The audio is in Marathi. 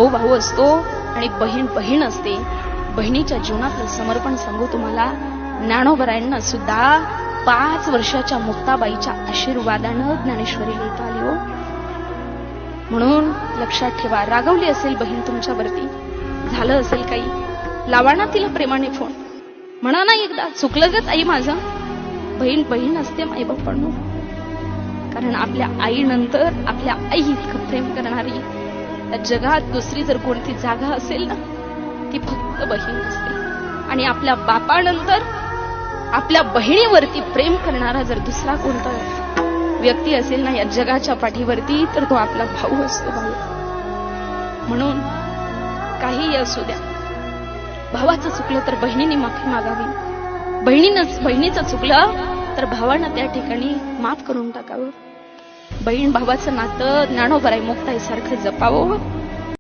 भाऊ भाऊ असतो आणि बहीण बहीण असते. बहिणीच्या जीवनातलं समर्पण सांगू तुम्हाला, ज्ञानोबरायांना सुद्धा 5 वर्षाच्या मुक्ताबाईच्या आशीर्वादानं ज्ञानेश्वरी लिहिता आली हो. म्हणून लक्षात ठेवा, रागवली असेल बहीण तुमच्यावरती, झालं असेल काही, लावा ना तिला प्रेमाने फोन, म्हणा ना एकदा, चुकलं ग ताई माझं. बहीण बहीण असते माईबापांनो. कारण आपल्या आईनंतर आपल्या आई इतकं प्रेम करणारी या जगात दुसरी जर कोणती जागा असेल ना, ती फक्त बहीण असते. आणि आपल्या बापानंतर आपल्या बहिणीवरती प्रेम करणारा जर दुसरा कोणता व्यक्ती असेल ना या जगाच्या पाठीवरती, तर तो आपला भाऊ असतो. भाऊ. म्हणून काहीही असू द्या, भावाचं चुकलं तर बहिणीने माफी मागावी, बहिणीचं चुकलं तर भावानं त्या ठिकाणी माफ करून टाकावं. बहीण भावाचं नातं ज्ञानोबराई मुक्ताई सारखं जपावं.